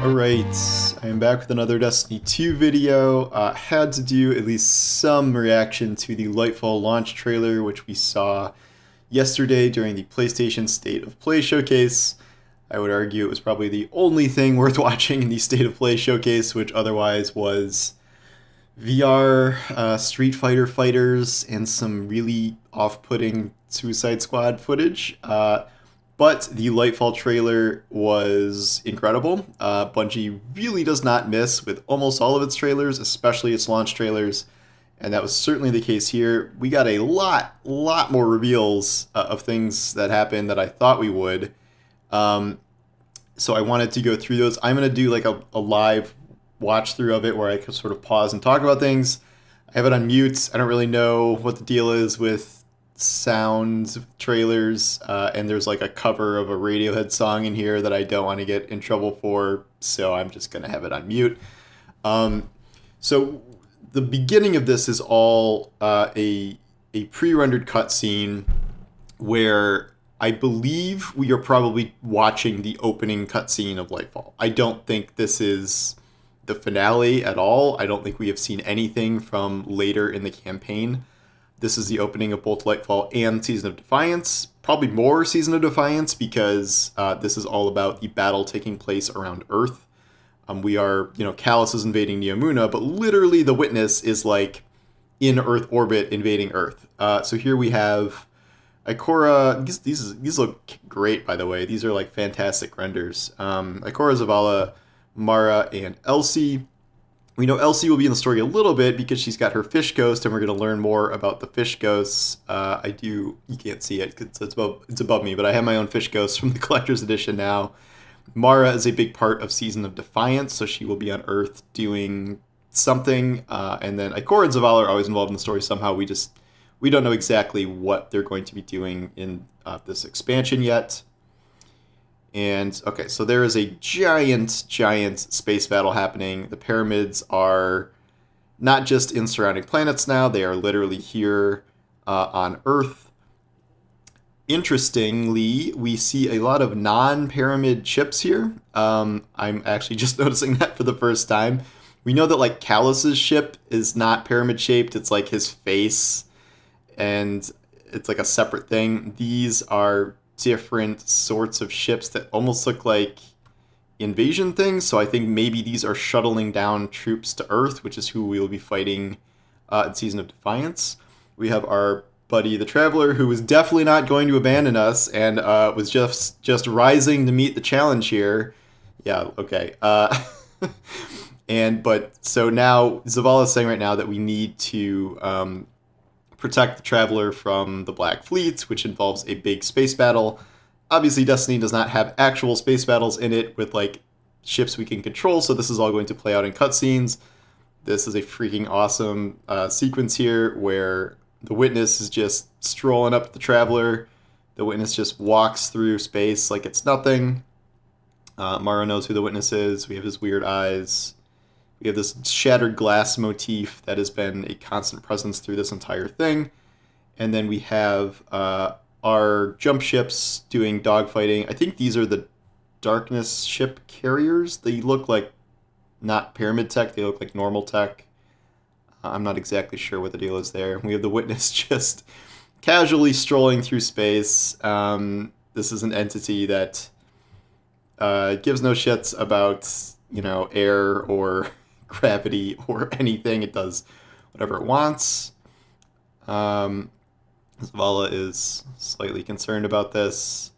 Alright, I am back with another Destiny 2 video. Had to do at least some reaction to the Lightfall launch trailer, which we saw yesterday during the PlayStation State of Play showcase. I would argue it was probably the only thing worth watching in the State of Play showcase, which otherwise was VR, Street Fighter fighters, and some really off-putting Suicide Squad footage. But the Lightfall trailer was incredible. Bungie really does not miss with almost all of its trailers, especially its launch trailers, and that was certainly the case here. We got a lot more reveals of things that happened that I thought we would. So I wanted to go through those. I'm going to do like a live watch through of it where I can sort of pause and talk about things. I have it on mute. I don't really know what the deal is with sound trailers, and there's like a cover of a Radiohead song in here that I don't want to get in trouble for, so I'm just going to have it on mute. So the beginning of this is all a pre-rendered cutscene where I believe we are probably watching the opening cutscene of Lightfall. I don't think this is the finale at all. I don't think we have seen anything from later in the campaign. This is the opening of both Lightfall and Season of Defiance. Probably more Season of Defiance because this is all about the battle taking place around Earth. We are, Callus is invading Neomuna, but literally the Witness is like in Earth orbit invading Earth. So here we have Ikora. These look great, by the way. These are like fantastic renders. Ikora, Zavala, Mara, and Elsie. We know Elsie will be in the story a little bit because she's got her fish ghost, and we're going to learn more about the fish ghosts. You can't see it because it's above me, but I have my own fish ghost from the collector's edition now. Mara is a big part of Season of Defiance, so she will be on Earth doing something. And then Ikora and Zavala are always involved in the story somehow. We don't know exactly what they're going to be doing in this expansion yet. And, okay, so there is a giant space battle happening. The pyramids are not just in surrounding planets now. They are literally here on Earth. Interestingly, we see a lot of non-pyramid ships here. I'm actually just noticing that for the first time. We know that, like, Callus's ship is not pyramid-shaped. It's, like, his face, and it's, like, a separate thing. These are different sorts of ships that almost look like invasion things, so I think maybe these are shuttling down troops to Earth, which is who we will be fighting in Season of Defiance. We have our buddy the Traveler, who is definitely not going to abandon us, and was just rising to meet the challenge here. Yeah, okay. So now Zavala is saying right now that we need to protect the Traveler from the Black Fleet, which involves a big space battle. Obviously, Destiny does not have actual space battles in it with, like, ships we can control, so this is all going to play out in cutscenes. This is a freaking awesome sequence here where the Witness is just strolling up to the Traveler. The Witness just walks through space like it's nothing. Mara knows who the Witness is. We have his weird eyes. We have this shattered glass motif that has been a constant presence through this entire thing. And then we have our jump ships doing dogfighting. I think these are the Darkness ship carriers. They look like not pyramid tech. They look like normal tech. I'm not exactly sure what the deal is there. We have the Witness just casually strolling through space. This is an entity that gives no shits about, air or gravity or anything. It does whatever it wants. Zavala is slightly concerned about this.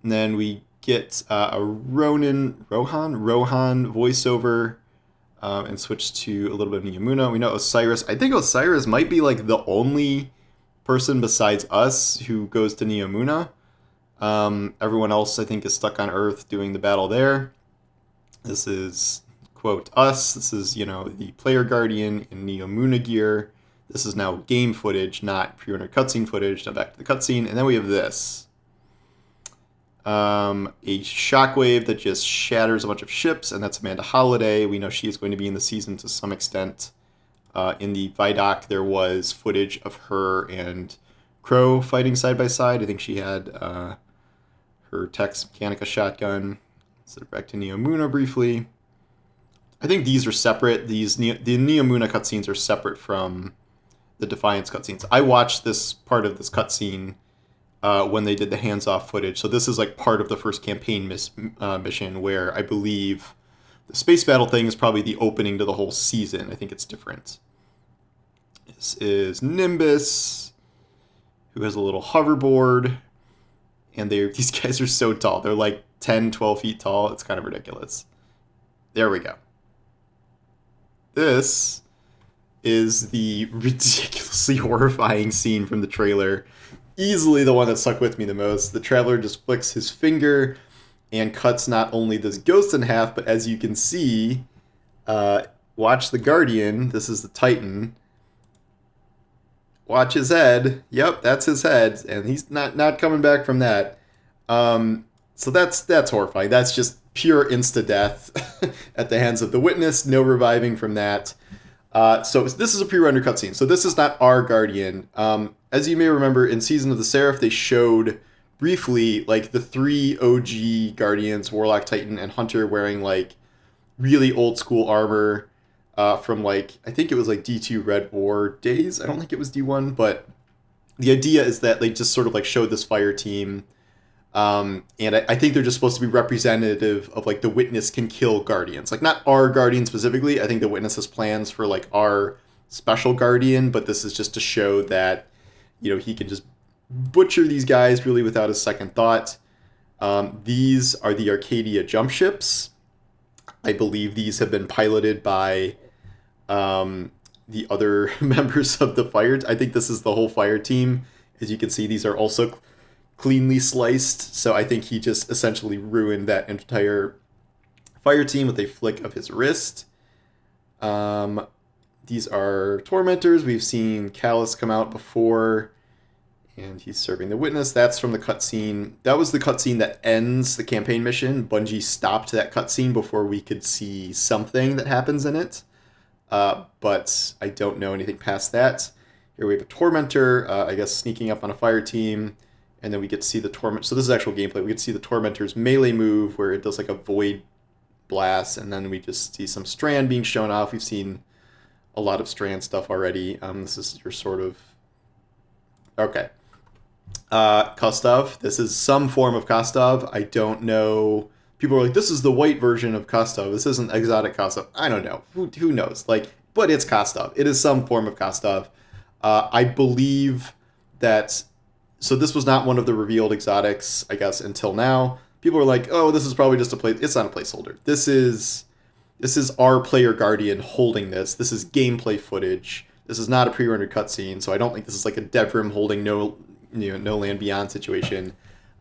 And then we get a Rohan voiceover and switch to a little bit of Neomuna. We know Osiris. I think Osiris might be like the only person besides us who goes to Neomuna. Everyone else, I think, is stuck on Earth doing the battle there. This is, quote, us. This is, the player guardian in Neomuna gear. This is now game footage, not pre-rendered cutscene footage. Now back to the cutscene. And then we have this. A shockwave that just shatters a bunch of ships, and that's Amanda Holliday. We know she is going to be in the season to some extent. In the Vidoc, there was footage of her and Crow fighting side by side. I think she had her Tex Mechanica shotgun. So back to Neomuna briefly. I think these are separate. The Neomuna cutscenes are separate from the Defiance cutscenes. I watched this part of this cutscene when they did the hands-off footage. So this is like part of the first campaign mission where I believe the space battle thing is probably the opening to the whole season. I think it's different. This is Nimbus, who has a little hoverboard. And these guys are so tall. They're like 10, 12 feet tall. It's kind of ridiculous. There we go. This is the ridiculously horrifying scene from the trailer. Easily the one that stuck with me the most. The Traveler just flicks his finger and cuts not only this ghost in half, but as you can see, watch the Guardian. This is the Titan. Watch his head. Yep, that's his head, and he's not coming back from that. So that's horrifying. That's just pure insta-death at the hands of the Witness. No reviving from that. So this is a pre-render cutscene. So this is not our Guardian. As you may remember, in Season of the Seraph, they showed briefly like the 3 OG Guardians, Warlock, Titan, and Hunter, wearing like really old school armor from like, I think it was like D2 Red War days. I don't think it was D1, but the idea is that they just sort of like showed this fire team. And I think they're just supposed to be representative of like the Witness can kill Guardians. Like not our Guardian specifically. I think the Witness has plans for like our special Guardian, but this is just to show that, you know, he can just butcher these guys really without a second thought. These are the Arcadia jump ships. I believe these have been piloted by the other members of the fire. I think this is the whole fire team. As you can see, these are also cleanly sliced. So I think he just essentially ruined that entire fire team with a flick of his wrist. These are Tormentors. We've seen Callus come out before, and he's serving the Witness. That's from the cutscene. That was the cutscene that ends the campaign mission. Bungie stopped that cutscene before we could see something that happens in it. But I don't know anything past that. Here we have a Tormentor, I guess, sneaking up on a fire team. And then we get to see the Torment. So this is actual gameplay. We get to see the Tormentor's melee move where it does like a void blast. And then we just see some Strand being shown off. We've seen a lot of Strand stuff already. This is your sort of... Okay. Kostov. This is some form of Kostov. I don't know. People are like, this is the white version of Kostov. This isn't exotic Kostov. I don't know. Who knows? Like, but it's Kostov. It is some form of Kostov. I believe that... So this was not one of the revealed exotics, I guess, until now. People are like, oh, this is probably just a place. It's not a placeholder. This is our player Guardian holding this. This is gameplay footage. This is not a pre-rendered cutscene, so I don't think this is like a Devrim holding No Land Beyond situation.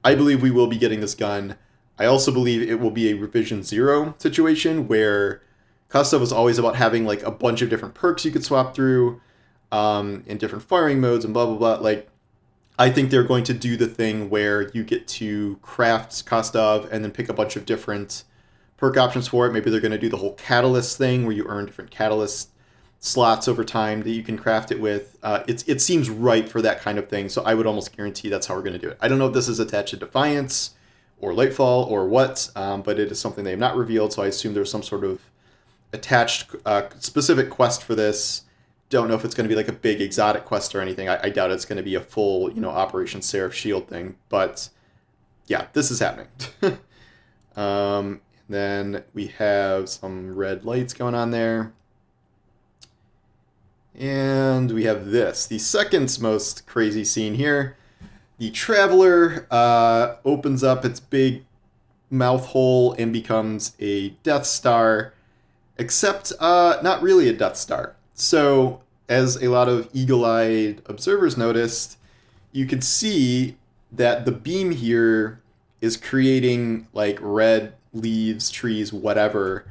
I believe we will be getting this gun. I also believe it will be a Revision 0 situation where Kostov was always about having like a bunch of different perks you could swap through in different firing modes and blah, blah, blah. Like, I think they're going to do the thing where you get to craft Kostov and then pick a bunch of different perk options for it. Maybe they're going to do the whole catalyst thing where you earn different catalyst slots over time that you can craft it with. It seems right for that kind of thing, so I would almost guarantee that's how we're going to do it. I don't know if this is attached to Defiance or Lightfall or what, but it is something they have not revealed, so I assume there's some sort of attached specific quest for this. Don't know if it's going to be like a big exotic quest or anything. I doubt it's going to be a full, Operation Seraph Shield thing. But yeah, this is happening. Then we have some red lights going on there. And we have this, the second most crazy scene here. The Traveler opens up its big mouth hole and becomes a Death Star, except not really a Death Star. So, as a lot of eagle-eyed observers noticed, you could see that the beam here is creating like red leaves, trees, whatever,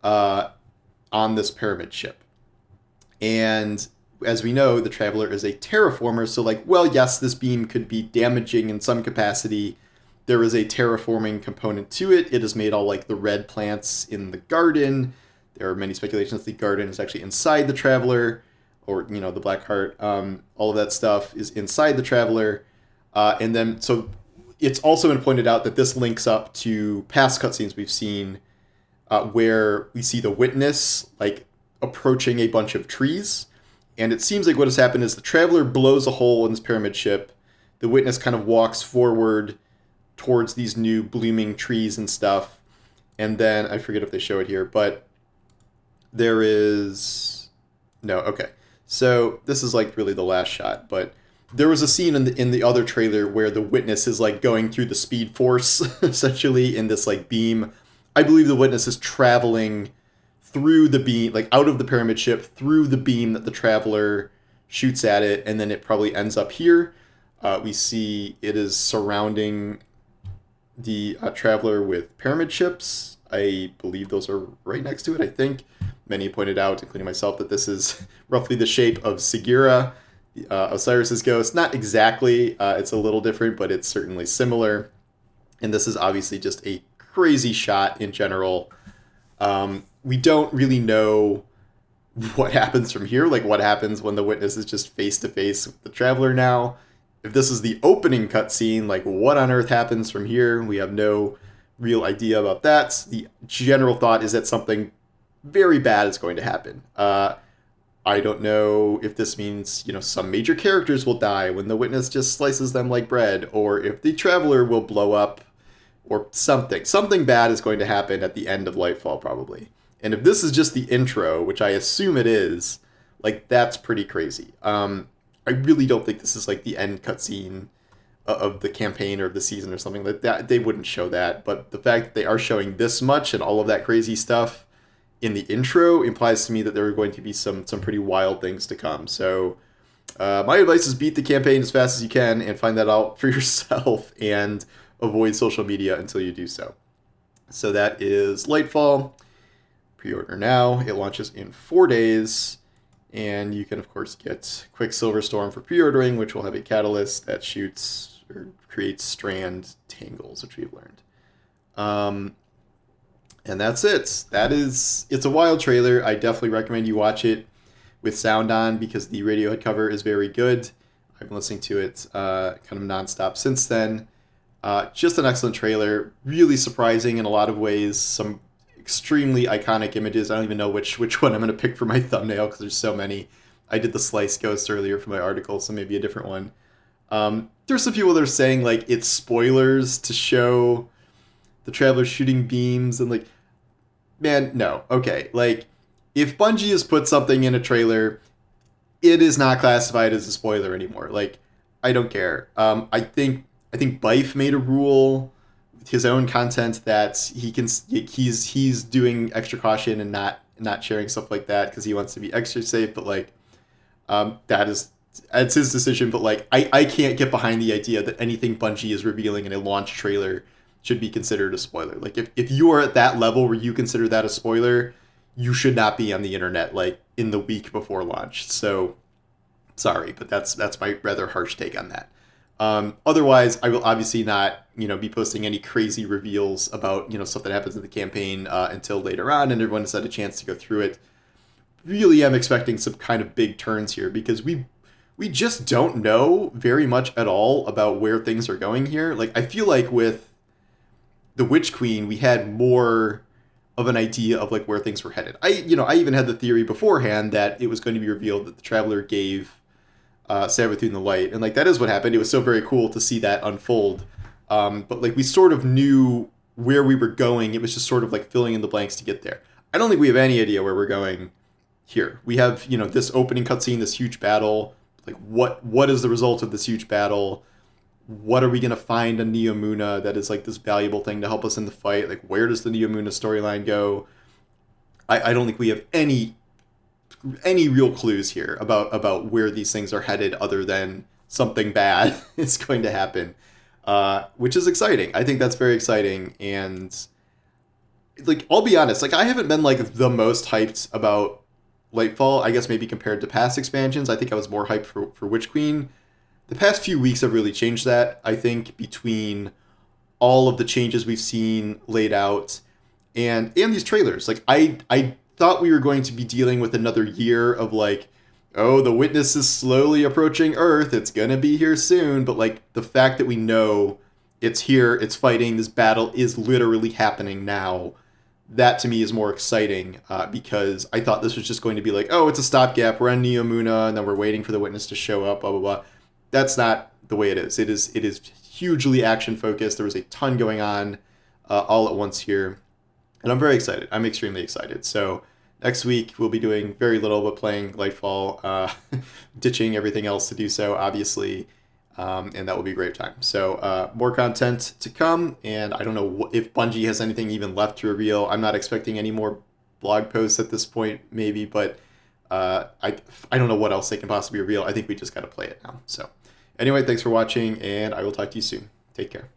on this pyramid ship. And as we know, the Traveler is a terraformer, so like, well, yes, this beam could be damaging in some capacity. There is a terraforming component to it. It has made all like the red plants in the garden. There are many speculations the garden is actually inside the Traveler, or, the Black Heart. All of that stuff is inside the Traveler. And then, so it's also been pointed out that this links up to past cutscenes we've seen, where we see the Witness like approaching a bunch of trees, and it seems like what has happened is the Traveler blows a hole in this pyramid ship. The Witness kind of walks forward towards these new blooming trees and stuff, and then I forget if they show it here, but there is no. Okay, so this is like really the last shot, but there was a scene in the other trailer where the Witness is like going through the Speed Force essentially in this like beam. I believe the Witness is traveling through the beam, like out of the pyramid ship, through the beam that the Traveler shoots at it, and then it probably ends up here. We see it is surrounding the Traveler with pyramid ships. I believe those are right next to it, I think. Many pointed out, including myself, that this is roughly the shape of Sagira, Osiris's ghost. Not exactly, it's a little different, but it's certainly similar. And this is obviously just a crazy shot in general. We don't really know what happens from here, like what happens when the Witness is just face to face with the Traveler now. If this is the opening cutscene, like what on earth happens from here? We have no real idea about that. The general thought is that something very bad is going to happen. I don't know if this means, some major characters will die when the Witness just slices them like bread, or if the Traveler will blow up, or something. Something bad is going to happen at the end of Lightfall, probably. And if this is just the intro, which I assume it is, like, that's pretty crazy. I really don't think this is, like, the end cutscene of the campaign or of the season or something like that. They wouldn't show that, but the fact that they are showing this much and all of that crazy stuff in the intro implies to me that there are going to be some pretty wild things to come. So my advice is beat the campaign as fast as you can and find that out for yourself and avoid social media until you do so. So that is Lightfall. Pre-order now. It launches in 4 days. And you can, of course, get Quicksilver Storm for pre-ordering, which will have a catalyst that shoots or creates strand tangles, which we've learned. And that's it. It's a wild trailer. I definitely recommend you watch it with sound on because the Radiohead cover is very good. I've been listening to it kind of nonstop since then. Just an excellent trailer. Really surprising in a lot of ways. Some extremely iconic images. I don't even know which one I'm going to pick for my thumbnail because there's so many. I did the Slice Ghost earlier for my article, so maybe a different one. There's some people that are saying like it's spoilers to show the Traveler shooting beams and like, man, no. Okay, like if Bungie has put something in a trailer, it is not classified as a spoiler anymore. Like I don't care. I think Bife made a rule with his own content that he's doing extra caution and not sharing stuff like that because he wants to be extra safe. But like it's his decision. But like I can't get behind the idea that anything Bungie is revealing in a launch trailer should be considered a spoiler. Like if you are at that level where you consider that a spoiler, you should not be on the internet like in the week before launch. So sorry, but that's my rather harsh take on that. Otherwise, I will obviously not, be posting any crazy reveals about, stuff that happens in the campaign until later on, and everyone has had a chance to go through it. Really am expecting some kind of big turns here because we just don't know very much at all about where things are going here. Like, I feel like with the Witch Queen, we had more of an idea of like where things were headed. I even had the theory beforehand that it was going to be revealed that the Traveler gave Savathûn the light, and like that is what happened. It was so very cool to see that unfold. But like we sort of knew where we were going. It was just sort of like filling in the blanks to get there. I don't think we have any idea where we're going here. We have, this opening cutscene, this huge battle. Like what is the result of this huge battle? What are we going to find on Neomuna that is like this valuable thing to help us in the fight? Like where does the Neomuna storyline go? I don't think we have any real clues here about where these things are headed other than something bad is going to happen, which is exciting. I think that's very exciting. And like, I'll be honest, like I haven't been like the most hyped about Lightfall, I guess maybe compared to past expansions. I think I was more hyped for Witch Queen. The past few weeks have really changed that, I think, between all of the changes we've seen laid out and these trailers. Like I thought we were going to be dealing with another year of like, oh, the Witness is slowly approaching Earth. It's going to be here soon. But like the fact that we know it's here, it's fighting, this battle is literally happening now. That to me is more exciting because I thought this was just going to be like, oh, it's a stopgap. We're on Neomuna, and then we're waiting for the witness to show up. Blah blah blah. That's not the way it is. It is hugely action focused. There was a ton going on all at once here, and I'm very excited. I'm extremely excited. So next week we'll be doing very little but playing Lightfall, ditching everything else to do so, obviously. And that will be a great time. So more content to come, and I don't know if Bungie has anything even left to reveal. I'm not expecting any more blog posts at this point, maybe, but I don't know what else they can possibly reveal. I think we just got to play it now. So anyway, thanks for watching, and I will talk to you soon. Take care.